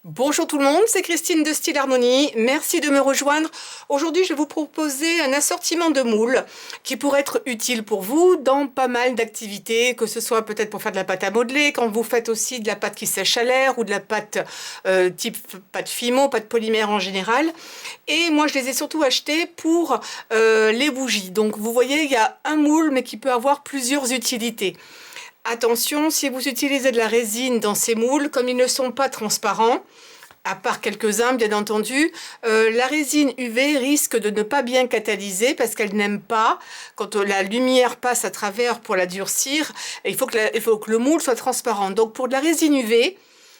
Bonjour tout le monde, c'est Christine de Style Harmonie. Merci de me rejoindre. Aujourd'hui, je vais vous proposer un assortiment de moules qui pourrait être utile pour vous dans pas mal d'activités, que ce soit peut-être pour faire de la pâte à modeler, quand vous faites aussi de la pâte qui sèche à l'air ou de la pâte type pâte Fimo, pâte polymère en général. Et moi, je les ai surtout achetés pour les bougies. Donc, vous voyez, il y a un moule, mais qui peut avoir plusieurs utilités. Attention, si vous utilisez de la résine dans ces moules, comme ils ne sont pas transparents, à part quelques-uns bien entendu, la résine UV risque de ne pas bien catalyser parce qu'elle n'aime pas, quand la lumière passe à travers pour la durcir, il faut que le moule soit transparent. Donc pour de la résine UV,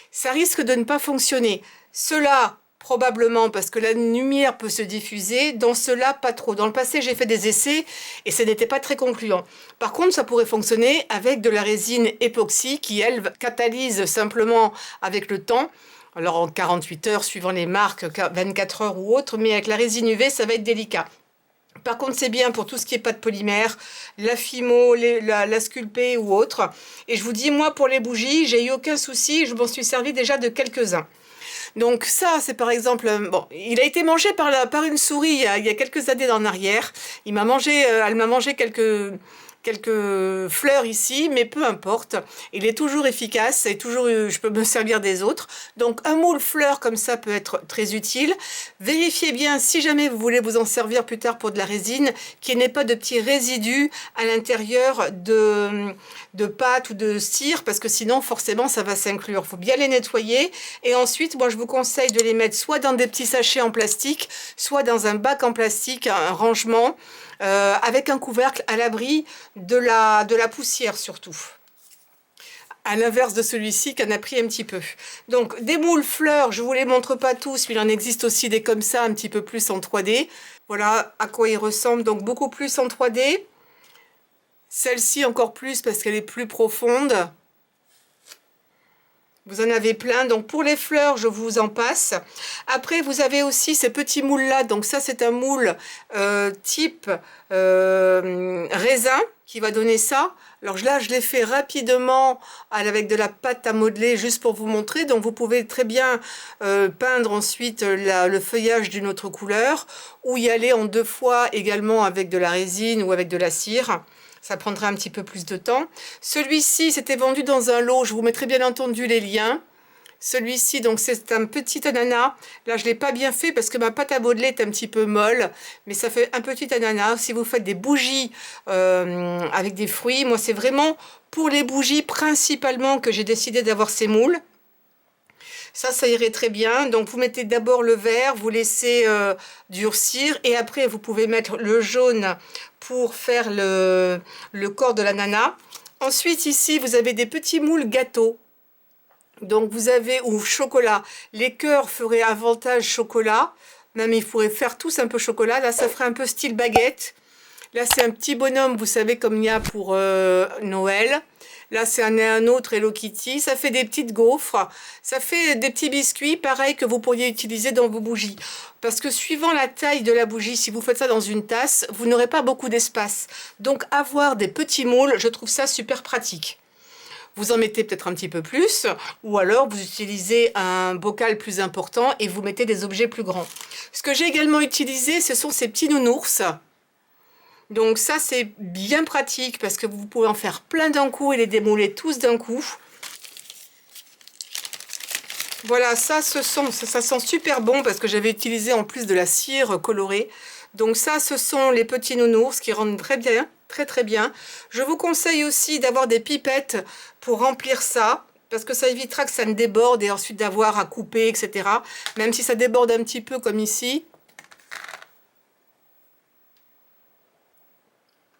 ça risque de ne pas fonctionner. Cela, probablement parce que la lumière peut se diffuser, dans cela, pas trop. Dans le passé, j'ai fait des essais et ce n'était pas très concluant. Par contre, ça pourrait fonctionner avec de la résine époxy qui, elle, catalyse simplement avec le temps. Alors en 48 heures, suivant les marques, 24 heures ou autre, mais avec la résine UV, ça va être délicat. Par contre, c'est bien pour tout ce qui est pâte polymère, la Fimo, la sculpée ou autre. Et je vous dis, moi, pour les bougies, j'ai eu aucun souci, je m'en suis servi déjà de quelques-uns. Donc ça, c'est par exemple, bon, il a été mangé par une souris il y a quelques années en arrière. Elle m'a mangé quelques fleurs ici, mais peu importe. Il est toujours efficace et toujours, je peux me servir des autres. Donc un moule fleur comme ça peut être très utile. Vérifiez bien si jamais vous voulez vous en servir plus tard pour de la résine, qu'il n'y ait pas de petits résidus à l'intérieur de pâte ou de cire, parce que sinon forcément ça va s'inclure. Il faut bien les nettoyer et ensuite moi je vous conseille de les mettre soit dans des petits sachets en plastique, soit dans un bac en plastique, un rangement, avec un couvercle à l'abri de la poussière surtout. À l'inverse de celui-ci qui en a pris un petit peu. Donc des moules fleurs, je ne vous les montre pas tous, mais il en existe aussi des comme ça, un petit peu plus en 3D. Voilà à quoi ils ressemblent, donc beaucoup plus en 3D. Celle-ci encore plus parce qu'elle est plus profonde. Vous en avez plein, donc pour les fleurs, je vous en passe. Après, vous avez aussi ces petits moules-là. Donc ça, c'est un moule type raisin qui va donner ça. Alors là, je l'ai fait rapidement avec de la pâte à modeler juste pour vous montrer. Donc vous pouvez très bien peindre ensuite le feuillage d'une autre couleur ou y aller en deux fois également avec de la résine ou avec de la cire. Ça prendra un petit peu plus de temps. Celui-ci, c'était vendu dans un lot. Je vous mettrai bien entendu les liens. Celui-ci, donc c'est un petit ananas. Là, je ne l'ai pas bien fait parce que ma pâte à modeler est un petit peu molle. Mais ça fait un petit ananas. Si vous faites des bougies avec des fruits, moi, c'est vraiment pour les bougies principalement que j'ai décidé d'avoir ces moules. Ça irait très bien. Donc, vous mettez d'abord le vert, vous laissez durcir. Et après, vous pouvez mettre le jaune pour faire le corps de l'ananas. Ensuite, ici, vous avez des petits moules gâteaux. Donc, vous avez, ou chocolat. Les cœurs feraient avantage chocolat. Même, il faudrait faire tous un peu chocolat. Là, ça ferait un peu style baguette. Là, c'est un petit bonhomme, vous savez, comme il y a pour Noël. Là, c'est un autre Hello Kitty. Ça fait des petites gaufres. Ça fait des petits biscuits, pareil, que vous pourriez utiliser dans vos bougies. Parce que suivant la taille de la bougie, si vous faites ça dans une tasse, vous n'aurez pas beaucoup d'espace. Donc, avoir des petits moules, je trouve ça super pratique. Vous en mettez peut-être un petit peu plus, ou alors vous utilisez un bocal plus important et vous mettez des objets plus grands. Ce que j'ai également utilisé, ce sont ces petits nounours. Donc ça, c'est bien pratique parce que vous pouvez en faire plein d'un coup et les démouler tous d'un coup. Voilà, ça sent super bon parce que j'avais utilisé en plus de la cire colorée. Donc ça, ce sont les petits nounours qui rendent très bien, très très bien. Je vous conseille aussi d'avoir des pipettes pour remplir ça, parce que ça évitera que ça ne déborde et ensuite d'avoir à couper, etc. Même si ça déborde un petit peu comme ici.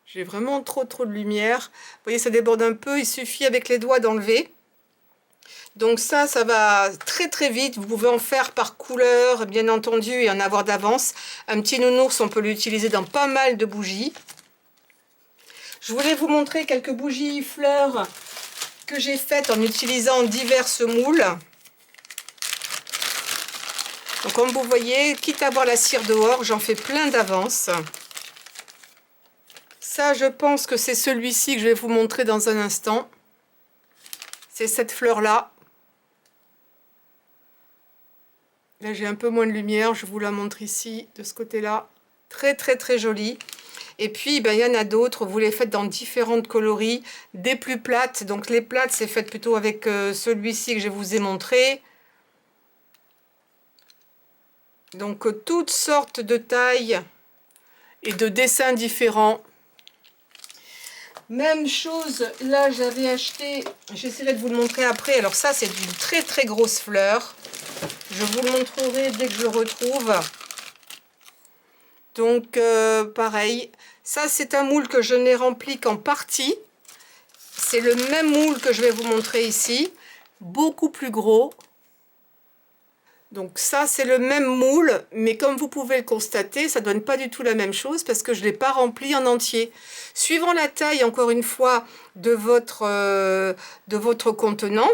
J'ai vraiment trop de lumière. Vous voyez, ça déborde un peu. Il suffit avec les doigts d'enlever. Donc ça va très très vite. Vous pouvez en faire par couleur, bien entendu, et en avoir d'avance. Un petit nounours, on peut l'utiliser dans pas mal de bougies. Je voulais vous montrer quelques bougies fleurs que j'ai faites en utilisant diverses moules. Donc comme vous voyez, quitte à avoir la cire dehors, j'en fais plein d'avance. Ça, je pense que c'est celui-ci que je vais vous montrer dans un instant. C'est cette fleur-là. Là, j'ai un peu moins de lumière, je vous la montre ici, de ce côté-là. Très, très, très jolie. Et puis, ben, il y en a d'autres, vous les faites dans différentes coloris, des plus plates. Donc, les plates, c'est fait plutôt avec celui-ci que je vous ai montré. Donc, toutes sortes de tailles et de dessins différents. Même chose, là, j'avais acheté, j'essaierai de vous le montrer après. Alors ça, c'est d'une très, très grosse fleur. Je vous le montrerai dès que je le retrouve. Donc, pareil. Ça, c'est un moule que je n'ai rempli qu'en partie. C'est le même moule que je vais vous montrer ici. Beaucoup plus gros. Donc ça, c'est le même moule, mais comme vous pouvez le constater, ça ne donne pas du tout la même chose parce que je ne l'ai pas rempli en entier. Suivant la taille, encore une fois, de votre contenant,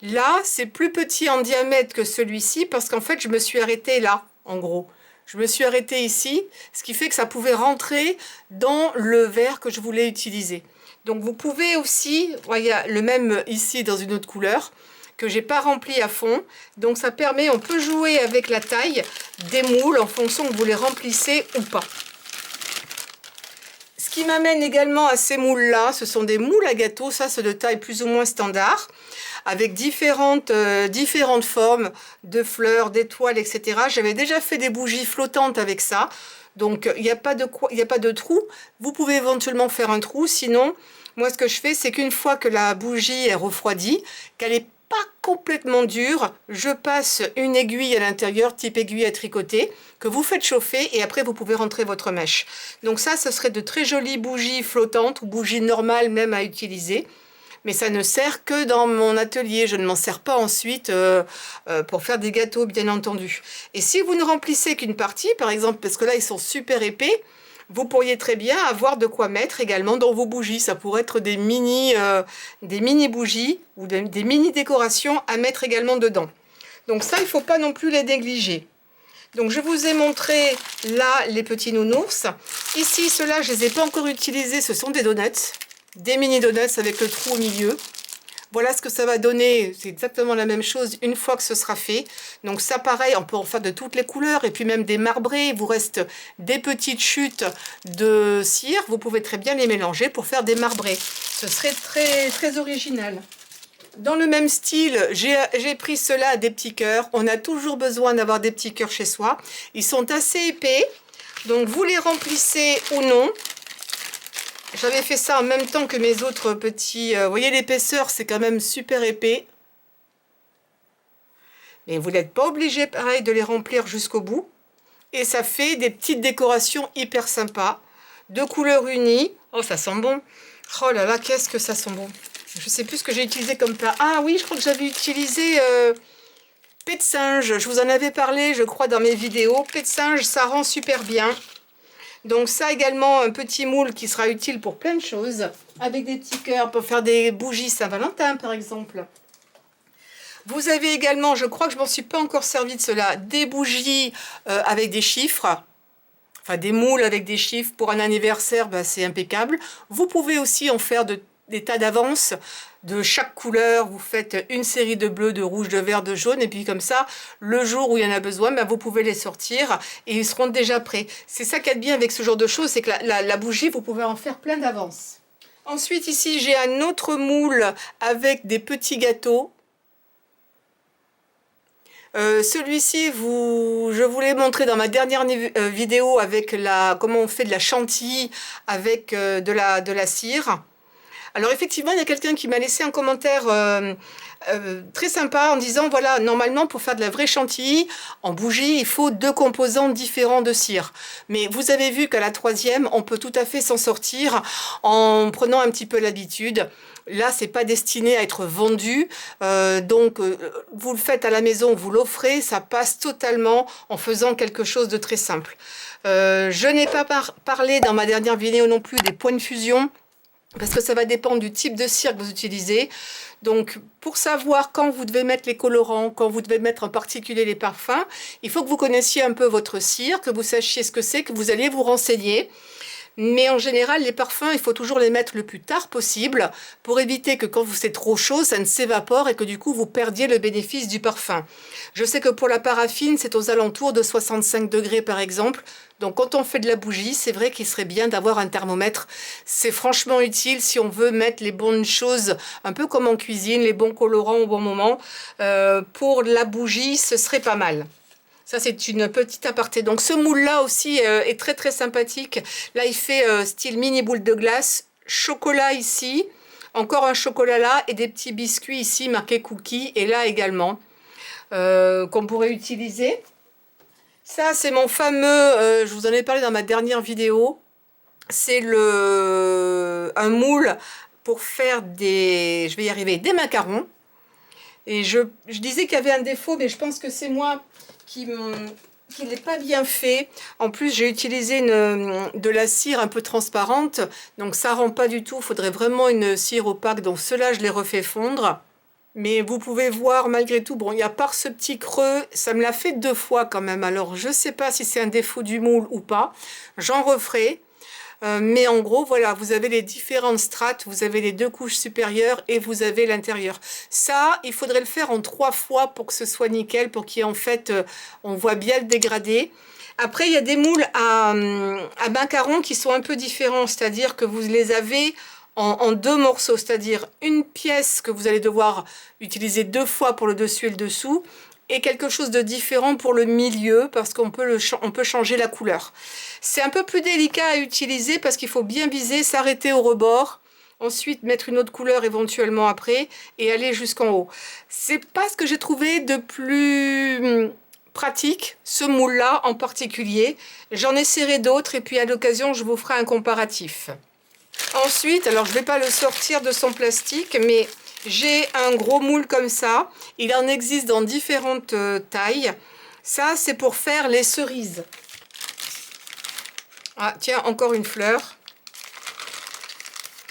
là, c'est plus petit en diamètre que celui-ci parce qu'en fait, je me suis arrêtée là, en gros. Je me suis arrêtée ici, ce qui fait que ça pouvait rentrer dans le verre que je voulais utiliser. Donc vous pouvez aussi, voyez, le même ici dans une autre couleur, que j'ai pas rempli à fond. Donc ça permet, on peut jouer avec la taille des moules en fonction que vous les remplissez ou pas. Ce qui m'amène également à ces moules là, ce sont des moules à gâteau, ça c'est de taille plus ou moins standard, avec différentes formes de fleurs, d'étoiles, etc. J'avais déjà fait des bougies flottantes avec ça, donc il n'y a pas de trou. Vous pouvez éventuellement faire un trou, sinon moi ce que je fais c'est qu'une fois que la bougie est refroidie, qu'elle est pas complètement dure, je passe une aiguille à l'intérieur, type aiguille à tricoter, que vous faites chauffer et après vous pouvez rentrer votre mèche. Donc ça, ce serait de très jolies bougies flottantes ou bougies normales même à utiliser. Mais ça ne sert que dans mon atelier, je ne m'en sers pas ensuite pour faire des gâteaux, bien entendu. Et si vous ne remplissez qu'une partie, par exemple, parce que là ils sont super épais, vous pourriez très bien avoir de quoi mettre également dans vos bougies. Ça pourrait être des mini bougies ou des mini décorations à mettre également dedans. Donc ça, il ne faut pas non plus les négliger. Donc je vous ai montré là les petits nounours. Ici, ceux-là, je ne les ai pas encore utilisés. Ce sont des donuts. Des mini donuts avec le trou au milieu. Voilà ce que ça va donner, c'est exactement la même chose une fois que ce sera fait. Donc ça pareil, on peut en faire de toutes les couleurs et puis même des marbrés. Il vous reste des petites chutes de cire, vous pouvez très bien les mélanger pour faire des marbrés. Ce serait très, très original. Dans le même style, j'ai pris cela à des petits cœurs. On a toujours besoin d'avoir des petits cœurs chez soi. Ils sont assez épais, donc vous les remplissez ou non. J'avais fait ça en même temps que mes autres petits... vous voyez l'épaisseur, c'est quand même super épais. Mais vous n'êtes pas obligé, pareil, de les remplir jusqu'au bout. Et ça fait des petites décorations hyper sympas. De couleurs unies. Oh, ça sent bon. Oh là là, qu'est-ce que ça sent bon. Je ne sais plus ce que j'ai utilisé comme plat. Ah oui, je crois que j'avais utilisé paix de singe. Je vous en avais parlé, je crois, dans mes vidéos. Paix de singe, ça rend super bien. Donc ça également, un petit moule qui sera utile pour plein de choses. Avec des petits cœurs pour faire des bougies Saint-Valentin, par exemple. Vous avez également, je crois que je ne m'en suis pas encore servi de cela, des bougies avec des chiffres. Enfin, des moules avec des chiffres pour un anniversaire, ben, c'est impeccable. Vous pouvez aussi en faire des tas d'avance de chaque couleur. Vous faites une série de bleus, de rouge, de vert, de jaune. Et puis comme ça, le jour où il y en a besoin, ben, vous pouvez les sortir et ils seront déjà prêts. C'est ça qui est bien avec ce genre de choses, c'est que la bougie, vous pouvez en faire plein d'avance. Ensuite, ici, j'ai un autre moule avec des petits gâteaux. Celui-ci, je vous l'ai montré dans ma dernière vidéo avec comment on fait de la chantilly avec de la cire. Alors effectivement, il y a quelqu'un qui m'a laissé un commentaire très sympa en disant, voilà, normalement pour faire de la vraie chantilly, en bougie, il faut 2 composants différents de cire. Mais vous avez vu qu'à la 3e, on peut tout à fait s'en sortir en prenant un petit peu l'habitude. Là, c'est pas destiné à être vendu, donc vous le faites à la maison, vous l'offrez, ça passe totalement en faisant quelque chose de très simple. Je n'ai pas parlé dans ma dernière vidéo non plus des points de fusion, parce que ça va dépendre du type de cire que vous utilisez. Donc, pour savoir quand vous devez mettre les colorants, quand vous devez mettre en particulier les parfums, il faut que vous connaissiez un peu votre cire, que vous sachiez ce que c'est, que vous alliez vous renseigner. Mais en général, les parfums, il faut toujours les mettre le plus tard possible pour éviter que quand c'est trop chaud, ça ne s'évapore et que du coup, vous perdiez le bénéfice du parfum. Je sais que pour la paraffine, c'est aux alentours de 65 degrés par exemple. Donc quand on fait de la bougie, c'est vrai qu'il serait bien d'avoir un thermomètre. C'est franchement utile si on veut mettre les bonnes choses, un peu comme en cuisine, les bons colorants au bon moment. Pour la bougie, ce serait pas mal. Ça, c'est une petite aparté. Donc, ce moule-là aussi est très, très sympathique. Là, il fait style mini boule de glace. Chocolat ici. Encore un chocolat là. Et des petits biscuits ici marqués cookies. Et là également. Qu'on pourrait utiliser. Ça, c'est mon fameux... je vous en ai parlé dans ma dernière vidéo. C'est un moule pour faire des... Je vais y arriver. Des macarons. Et je disais qu'il y avait un défaut, mais je pense que c'est moi qui n'est pas bien fait. En plus, j'ai utilisé de la cire un peu transparente, donc ça rend pas du tout. Il faudrait vraiment une cire opaque, donc cela je l'ai refait fondre. Mais vous pouvez voir malgré tout, bon, il y a par ce petit creux, ça me l'a fait 2 fois quand même. Alors, je sais pas si c'est un défaut du moule ou pas. J'en referai. Mais en gros, voilà, vous avez les différentes strates, vous avez les 2 couches supérieures et vous avez l'intérieur. Ça, il faudrait le faire en 3 fois pour que ce soit nickel, pour qu'il y ait en fait, on voit bien le dégradé. Après, il y a des moules à macarons qui sont un peu différents, c'est-à-dire que vous les avez en 2 morceaux, c'est-à-dire une pièce que vous allez devoir utiliser 2 fois pour le dessus et le dessous, et quelque chose de différent pour le milieu parce qu'on peut, on peut changer la couleur. C'est un peu plus délicat à utiliser parce qu'il faut bien viser, s'arrêter au rebord, ensuite mettre une autre couleur éventuellement après et aller jusqu'en haut. C'est pas ce que j'ai trouvé de plus pratique, ce moule-là en particulier. J'en essaierai d'autres et puis à l'occasion je vous ferai un comparatif. Ensuite, alors je ne vais pas le sortir de son plastique, mais j'ai un gros moule comme ça. Il en existe dans différentes tailles. Ça, c'est pour faire les cerises. Ah, tiens, encore une fleur.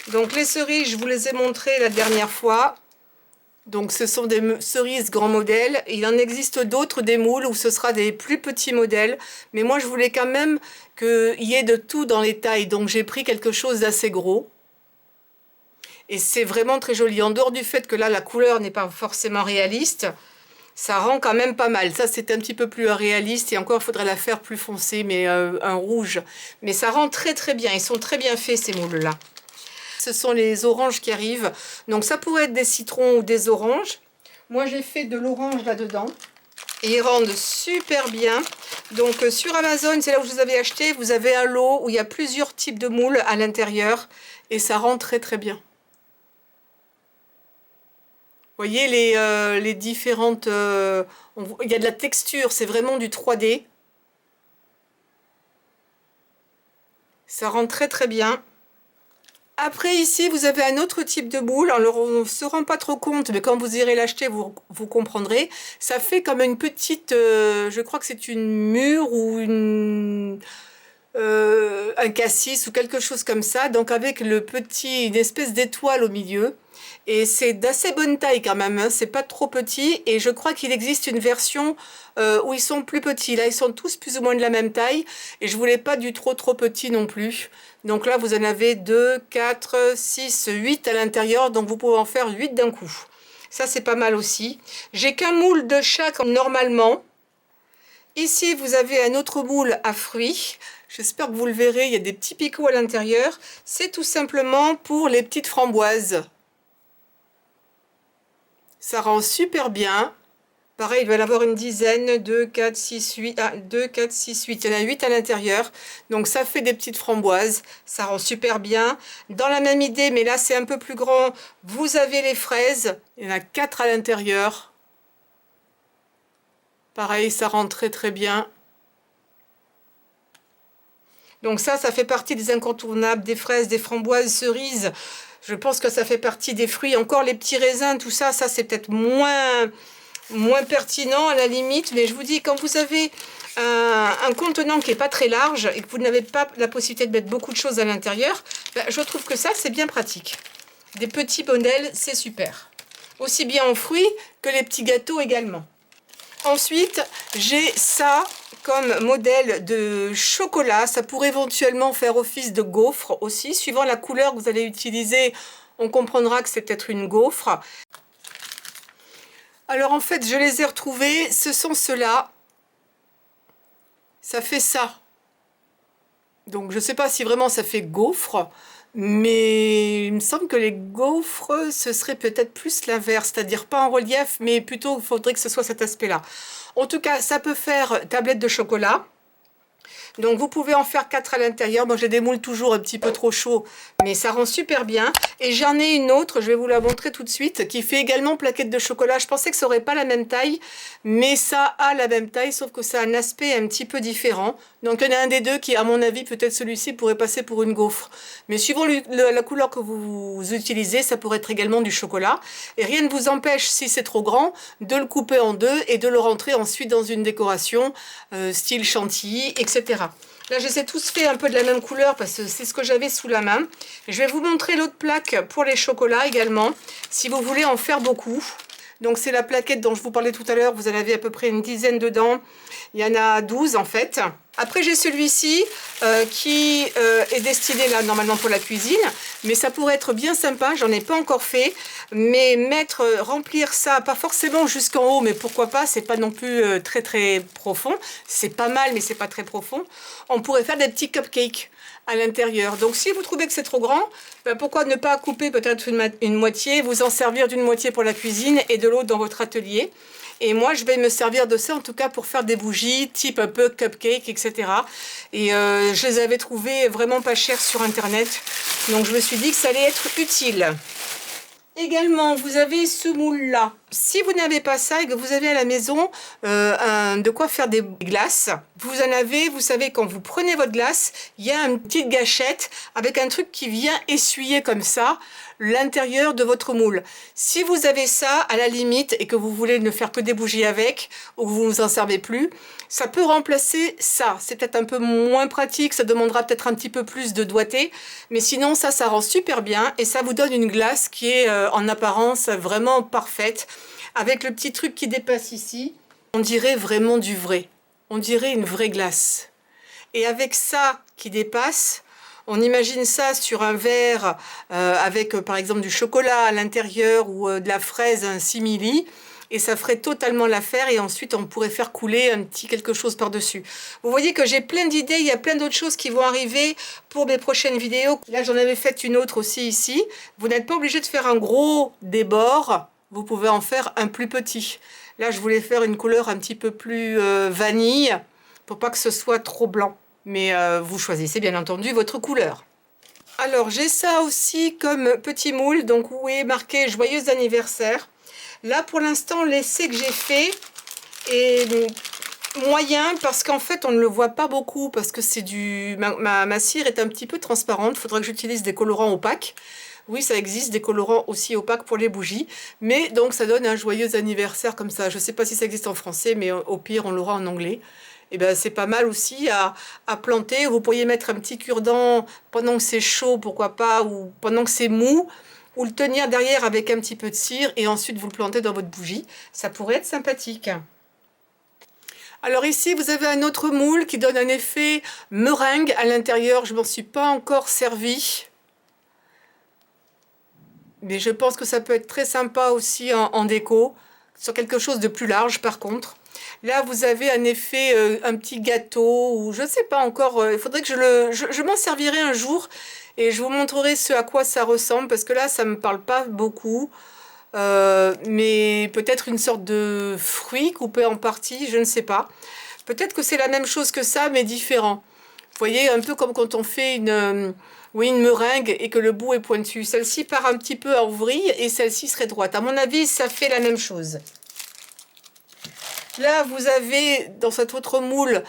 Donc, les cerises, je vous les ai montrées la dernière fois. Donc, ce sont des cerises grand modèle. Il en existe d'autres, des moules, où ce sera des plus petits modèles. Mais moi, je voulais quand même qu'il y ait de tout dans les tailles. Donc, j'ai pris quelque chose d'assez gros. Et c'est vraiment très joli. En dehors du fait que là, la couleur n'est pas forcément réaliste, ça rend quand même pas mal. Ça, c'est un petit peu plus réaliste. Et encore, il faudrait la faire plus foncée, mais un rouge. Mais ça rend très très bien. Ils sont très bien faits, ces moules-là. Ce sont les oranges qui arrivent. Donc, ça pourrait être des citrons ou des oranges. Moi, j'ai fait de l'orange là-dedans. Et ils rendent super bien. Donc, sur Amazon, c'est là où je vous avais acheté. Vous avez un lot où il y a plusieurs types de moules à l'intérieur. Et ça rend très très bien. Vous voyez les différentes... il y a de la texture, c'est vraiment du 3D. Ça rend très très bien. Après ici, vous avez un autre type de moule. Alors on ne se rend pas trop compte, mais quand vous irez l'acheter, vous comprendrez. Ça fait comme une petite... je crois que c'est une mûre ou un cassis ou quelque chose comme ça. Donc avec une espèce d'étoile au milieu. Et c'est d'assez bonne taille quand même, hein. C'est pas trop petit. Et je crois qu'il existe une version où ils sont plus petits. Là, ils sont tous plus ou moins de la même taille. Et je voulais pas du trop petit non plus. Donc là, vous en avez 2, 4, 6, 8 à l'intérieur. Donc vous pouvez en faire 8 d'un coup. Ça, c'est pas mal aussi. J'ai qu'un moule de chaque normalement. Ici, vous avez un autre moule à fruits. J'espère que vous le verrez. Il y a des petits picots à l'intérieur. C'est tout simplement pour les petites framboises. Ça rend super bien. Pareil, il va y en avoir une dizaine, 2, 4, 6, 8. Ah, 2, 4, 6, 8. Il y en a 8 à l'intérieur. Donc ça fait des petites framboises. Ça rend super bien. Dans la même idée, mais là c'est un peu plus grand, vous avez les fraises. Il y en a 4 à l'intérieur. Pareil, ça rend très très bien. Donc ça fait partie des incontournables, des fraises, des framboises, cerises. Je pense que ça fait partie des fruits. Encore les petits raisins, tout ça, c'est peut-être moins pertinent à la limite. Mais je vous dis, quand vous avez un contenant qui n'est pas très large et que vous n'avez pas la possibilité de mettre beaucoup de choses à l'intérieur, ben, je trouve que ça, c'est bien pratique. Des petits modèles, c'est super. Aussi bien en fruits que les petits gâteaux également. Ensuite, j'ai ça comme modèle de chocolat. Ça pourrait éventuellement faire office de gaufre aussi. Suivant la couleur que vous allez utiliser, on comprendra que c'est peut-être une gaufre. Alors en fait, je les ai retrouvés. Ce sont ceux-là. Ça fait ça. Donc je ne sais pas si vraiment ça fait gaufre. Mais il me semble que les gaufres, ce serait peut-être plus l'inverse. C'est-à-dire pas en relief, mais plutôt il faudrait que ce soit cet aspect-là. En tout cas, ça peut faire tablette de chocolat. Donc vous pouvez en faire 4 à l'intérieur. Moi j'ai des moules toujours un petit peu trop chauds, mais ça rend super bien. Et j'en ai une autre, je vais vous la montrer tout de suite, qui fait également plaquette de chocolat. Je pensais que ça aurait pas la même taille, mais ça a la même taille, sauf que ça a un aspect un petit peu différent. Donc il y en a un des deux qui, à mon avis, peut-être celui-ci pourrait passer pour une gaufre. Mais suivant la couleur que vous utilisez, ça pourrait être également du chocolat. Et rien ne vous empêche, si c'est trop grand, de le couper en deux et de le rentrer ensuite dans une décoration style chantilly, etc. Là, je les ai tous fait un peu de la même couleur parce que c'est ce que j'avais sous la main. Je vais vous montrer l'autre plaque pour les chocolats également, si vous voulez en faire beaucoup. Donc, c'est la plaquette dont je vous parlais tout à l'heure. Vous en avez à peu près une dizaine dedans. Il y en a 12 en fait. Après, j'ai celui-ci qui est destiné là normalement pour la cuisine. Mais ça pourrait être bien sympa. J'en ai pas encore fait. Mais remplir ça, pas forcément jusqu'en haut, mais pourquoi pas, c'est pas non plus très très profond. C'est pas mal, mais c'est pas très profond. On pourrait faire des petits cupcakes à l'intérieur. Donc si vous trouvez que c'est trop grand, ben pourquoi ne pas couper peut-être une moitié, vous en servir d'une moitié pour la cuisine et de l'autre dans votre atelier. Et moi, je vais me servir de ça, en tout cas, pour faire des bougies, type un peu cupcake, etc. Et je les avais trouvées vraiment pas chères sur Internet. Donc, je me suis dit que ça allait être utile. Également, vous avez ce moule-là. Si vous n'avez pas ça et que vous avez à la maison de quoi faire des glaces, vous en avez, vous savez, quand vous prenez votre glace, il y a une petite gâchette avec un truc qui vient essuyer comme ça l'intérieur de votre moule. Si vous avez ça, à la limite, et que vous voulez ne faire que des bougies avec, ou que vous ne vous en servez plus, ça peut remplacer ça. C'est peut-être un peu moins pratique, ça demandera peut-être un petit peu plus de doigté, mais sinon ça rend super bien, et ça vous donne une glace qui est en apparence vraiment parfaite, avec le petit truc qui dépasse ici. On dirait vraiment du vrai. On dirait une vraie glace. Et avec ça qui dépasse, on imagine ça sur un verre avec par exemple du chocolat à l'intérieur ou de la fraise, un simili, et ça ferait totalement l'affaire. Et ensuite on pourrait faire couler un petit quelque chose par-dessus. Vous voyez que j'ai plein d'idées, il y a plein d'autres choses qui vont arriver pour mes prochaines vidéos. Là j'en avais fait une autre aussi ici. Vous n'êtes pas obligé de faire un gros débord, vous pouvez en faire un plus petit. Là je voulais faire une couleur un petit peu plus vanille, pour pas que ce soit trop blanc. Mais vous choisissez bien entendu votre couleur. Alors j'ai ça aussi comme petit moule, donc où est marqué joyeux anniversaire. Là pour l'instant l'essai que j'ai fait est moyen parce qu'en fait on ne le voit pas beaucoup parce que c'est du ma cire est un petit peu transparente. Il faudra que j'utilise des colorants opaques. Oui, ça existe des colorants aussi opaques pour les bougies, mais donc ça donne un joyeux anniversaire comme ça. Je ne sais pas si ça existe en français, mais au pire on l'aura en anglais. Et ben c'est pas mal aussi à planter. Vous pourriez mettre un petit cure-dent pendant que c'est chaud, pourquoi pas, ou pendant que c'est mou, ou le tenir derrière avec un petit peu de cire et ensuite vous le plantez dans votre bougie. Ça pourrait être sympathique. Alors ici vous avez un autre moule qui donne un effet meringue à l'intérieur. Je m'en suis pas encore servi, mais je pense que ça peut être très sympa aussi en déco, sur quelque chose de plus large par contre. Là, vous avez un effet, un petit gâteau, ou je ne sais pas encore, il faudrait que je m'en servirai un jour, et je vous montrerai ce à quoi ça ressemble, parce que là, ça ne me parle pas beaucoup, mais peut-être une sorte de fruit coupé en partie, je ne sais pas. Peut-être que c'est la même chose que ça, mais différent. Vous voyez, un peu comme quand on fait oui, une meringue et que le bout est pointu. Celle-ci part un petit peu en vrille et celle-ci serait droite. À mon avis, ça fait la même chose. Là, vous avez dans cet autre moule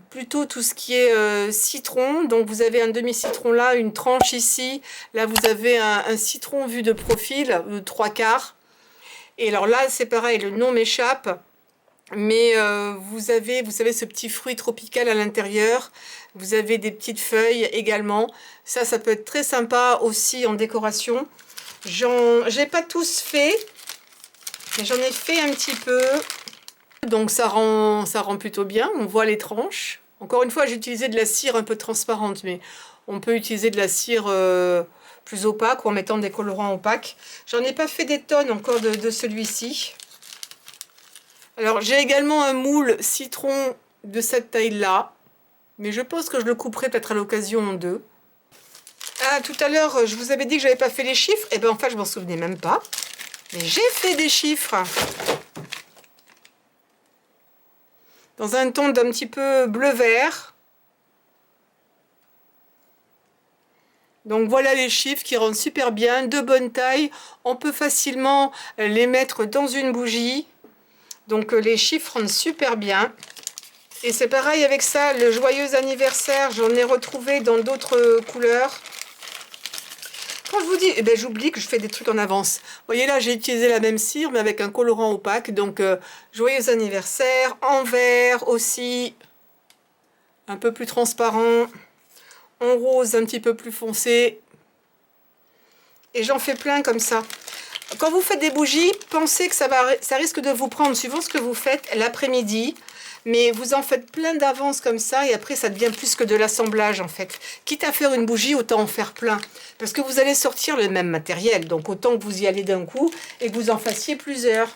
plutôt tout ce qui est citron. Donc, vous avez un demi-citron là, une tranche ici. Là, vous avez un citron vu de profil, 3/4. Et alors là, c'est pareil, le nom m'échappe. Mais vous avez, vous savez, ce petit fruit tropical à l'intérieur. Vous avez des petites feuilles également. Ça peut être très sympa aussi en décoration. J'ai pas tous fait, mais j'en ai fait un petit peu. Donc ça rend plutôt bien, on voit les tranches. Encore une fois, j'ai utilisé de la cire un peu transparente, mais on peut utiliser de la cire plus opaque ou en mettant des colorants opaques. J'en ai pas fait des tonnes encore de celui-ci. Alors j'ai également un moule citron de cette taille-là, mais je pense que je le couperai peut-être à l'occasion en deux. Ah, tout à l'heure, je vous avais dit que j'avais pas fait les chiffres. Et bien en fait, je m'en souvenais même pas. Mais j'ai fait des chiffres. Dans un ton d'un petit peu bleu-vert. Donc voilà les chiffres qui rendent super bien, de bonne taille. On peut facilement les mettre dans une bougie. Donc les chiffres rendent super bien. Et c'est pareil avec ça, le joyeux anniversaire, j'en ai retrouvé dans d'autres couleurs. Quand je vous dis, eh ben, j'oublie que je fais des trucs en avance. Vous voyez là, j'ai utilisé la même cire, mais avec un colorant opaque. Donc, joyeux anniversaire, en vert aussi, un peu plus transparent, en rose un petit peu plus foncé. Et j'en fais plein comme ça. Quand vous faites des bougies, pensez que ça risque de vous prendre, suivant ce que vous faites, l'après-midi. Mais vous en faites plein d'avance comme ça et après ça devient plus que de l'assemblage en fait. Quitte à faire une bougie, autant en faire plein. Parce que vous allez sortir le même matériel. Donc autant que vous y allez d'un coup et que vous en fassiez plusieurs.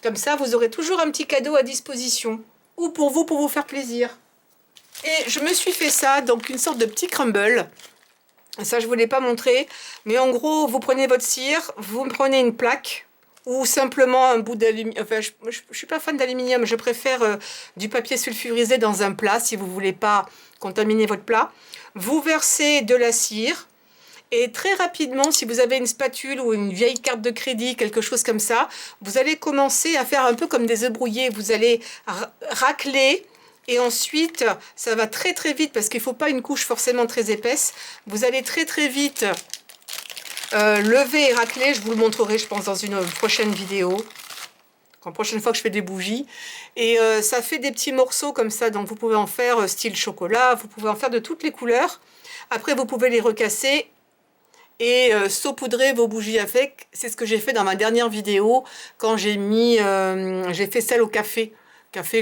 Comme ça, vous aurez toujours un petit cadeau à disposition. Ou pour vous faire plaisir. Et je me suis fait ça, donc une sorte de petit crumble. Ça, je ne vous l'ai pas montré. Mais en gros, vous prenez votre cire, vous prenez une plaque. Ou simplement un bout d'aluminium. Enfin, je ne suis pas fan d'aluminium, je préfère du papier sulfurisé dans un plat si vous ne voulez pas contaminer votre plat. Vous versez de la cire et très rapidement, si vous avez une spatule ou une vieille carte de crédit, quelque chose comme ça, vous allez commencer à faire un peu comme des œufs brouillés. Vous allez racler et ensuite, ça va très très vite parce qu'il ne faut pas une couche forcément très épaisse. Vous allez très très vite lever et racler, je vous le montrerai je pense dans une prochaine vidéo, la prochaine fois que je fais des bougies, et ça fait des petits morceaux comme ça, donc vous pouvez en faire style chocolat, vous pouvez en faire de toutes les couleurs. Après vous pouvez les recasser et saupoudrer vos bougies avec. C'est ce que j'ai fait dans ma dernière vidéo quand j'ai fait celle au café,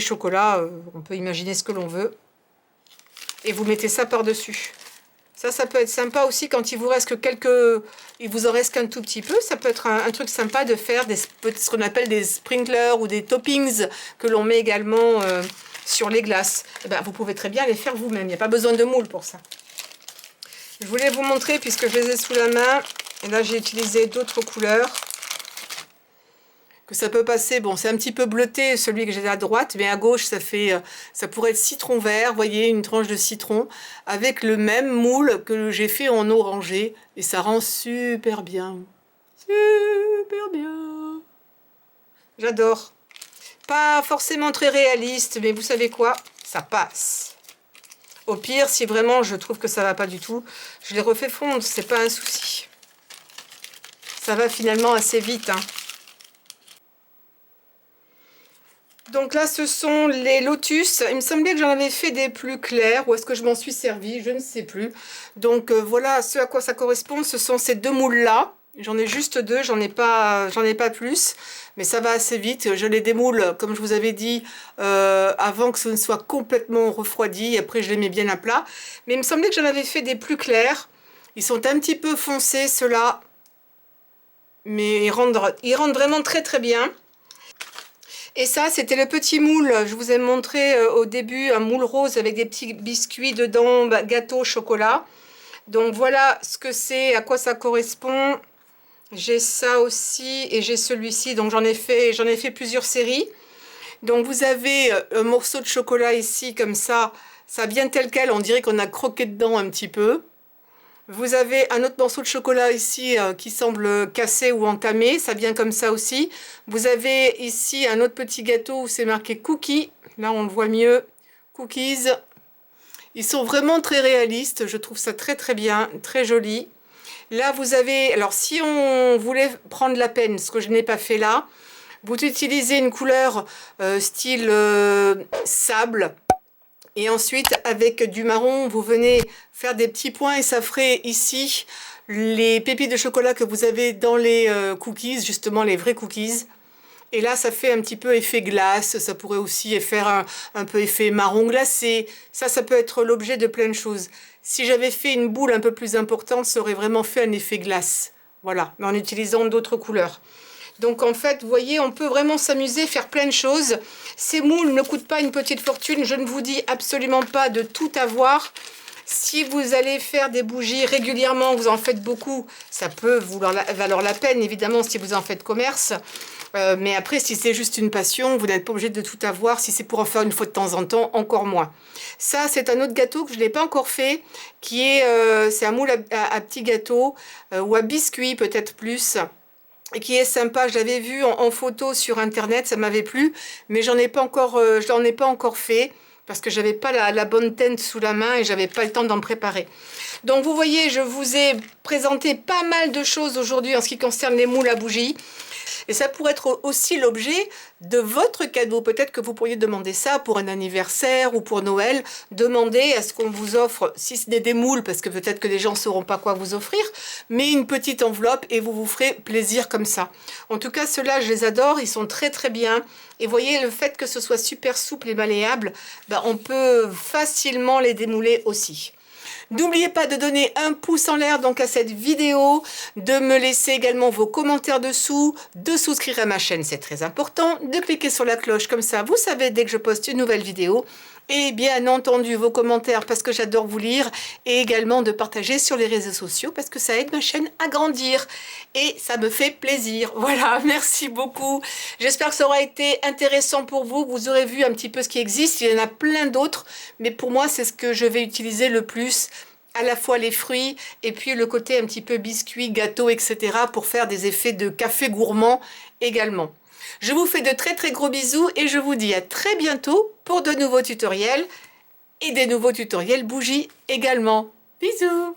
chocolat, on peut imaginer ce que l'on veut, et vous mettez ça par dessus. Ça peut être sympa aussi quand il vous reste que il vous en reste qu'un tout petit peu. Ça peut être un truc sympa de faire ce qu'on appelle des sprinklers ou des toppings que l'on met également sur les glaces. Et ben, vous pouvez très bien les faire vous-même. Il n'y a pas besoin de moule pour ça. Je voulais vous montrer puisque je les ai sous la main. Et là, j'ai utilisé d'autres couleurs. Que ça peut passer, bon c'est un petit peu bleuté celui que j'ai à droite, mais à gauche ça pourrait être citron vert, vous voyez, une tranche de citron, avec le même moule que j'ai fait en orangé, et ça rend super bien. Super bien. J'adore. Pas forcément très réaliste, mais vous savez quoi, ça passe. Au pire, si vraiment je trouve que ça va pas du tout, je les refais fondre, c'est pas un souci. Ça va finalement assez vite, hein. Donc là, ce sont les lotus. Il me semblait que j'en avais fait des plus clairs. Ou est-ce que je m'en suis servi? Je ne sais plus. Donc voilà ce à quoi ça correspond. Ce sont ces deux moules-là. J'en ai juste deux. J'en ai pas plus. Mais ça va assez vite. Je les démoule, comme je vous avais dit, avant que ce ne soit complètement refroidi. Après, je les mets bien à plat. Mais il me semblait que j'en avais fait des plus clairs. Ils sont un petit peu foncés, ceux-là. Mais ils rendent vraiment très très bien. Et ça, c'était le petit moule. Je vous ai montré au début un moule rose avec des petits biscuits dedans, gâteau, chocolat. Donc voilà ce que c'est, à quoi ça correspond. J'ai ça aussi et j'ai celui-ci. Donc j'en ai fait plusieurs séries. Donc vous avez un morceau de chocolat ici, comme ça vient tel quel. On dirait qu'on a croqué dedans un petit peu. Vous avez un autre morceau de chocolat ici qui semble cassé ou entamé, ça vient comme ça aussi. Vous avez ici un autre petit gâteau où c'est marqué cookies, là on le voit mieux, cookies. Ils sont vraiment très réalistes, je trouve ça très très bien, très joli. Là vous avez, alors si on voulait prendre la peine, ce que je n'ai pas fait là, vous utilisez une couleur style sable. Et ensuite, avec du marron, vous venez faire des petits points et ça ferait ici les pépites de chocolat que vous avez dans les cookies, justement les vrais cookies. Et là, ça fait un petit peu effet glace. Ça pourrait aussi faire un peu effet marron glacé. Ça peut être l'objet de plein de choses. Si j'avais fait une boule un peu plus importante, ça aurait vraiment fait un effet glace. Voilà, mais en utilisant d'autres couleurs. Donc en fait, vous voyez, on peut vraiment s'amuser, faire plein de choses. Ces moules ne coûtent pas une petite fortune. Je ne vous dis absolument pas de tout avoir. Si vous allez faire des bougies régulièrement, vous en faites beaucoup, ça peut valoir la peine, évidemment, si vous en faites commerce. Mais après, si c'est juste une passion, vous n'êtes pas obligé de tout avoir. Si c'est pour en faire une fois de temps en temps, encore moins. Ça, c'est un autre gâteau que je ne l'ai pas encore fait, c'est un moule à petits gâteaux, ou à biscuits peut-être plus, et qui est sympa. Je l'avais vu en photo sur internet, ça m'avait plu, mais je n'en ai pas encore fait parce que j'avais pas la bonne teinte sous la main et j'avais pas le temps d'en préparer. Donc vous voyez, je vous ai présenté pas mal de choses aujourd'hui en ce qui concerne les moules à bougies. Et ça pourrait être aussi l'objet de votre cadeau. Peut-être que vous pourriez demander ça pour un anniversaire ou pour Noël. Demandez à ce qu'on vous offre, si ce n'est des moules, parce que peut-être que les gens ne sauront pas quoi vous offrir, mais une petite enveloppe et vous vous ferez plaisir comme ça. En tout cas, ceux-là, je les adore. Ils sont très très bien. Et voyez, le fait que ce soit super souple et malléable, on peut facilement les démouler aussi. N'oubliez pas de donner un pouce en l'air donc à cette vidéo, de me laisser également vos commentaires dessous, de souscrire à ma chaîne, c'est très important, de cliquer sur la cloche comme ça, vous savez dès que je poste une nouvelle vidéo. Et bien entendu vos commentaires parce que j'adore vous lire et également de partager sur les réseaux sociaux parce que ça aide ma chaîne à grandir et ça me fait plaisir. Voilà, merci beaucoup. J'espère que ça aura été intéressant pour vous. Vous aurez vu un petit peu ce qui existe. Il y en a plein d'autres, mais pour moi c'est ce que je vais utiliser le plus. À la fois les fruits et puis le côté un petit peu biscuit, gâteau, etc. pour faire des effets de café gourmand également. Je vous fais de très très gros bisous et je vous dis à très bientôt pour de nouveaux tutoriels et des nouveaux tutoriels bougies également. Bisous!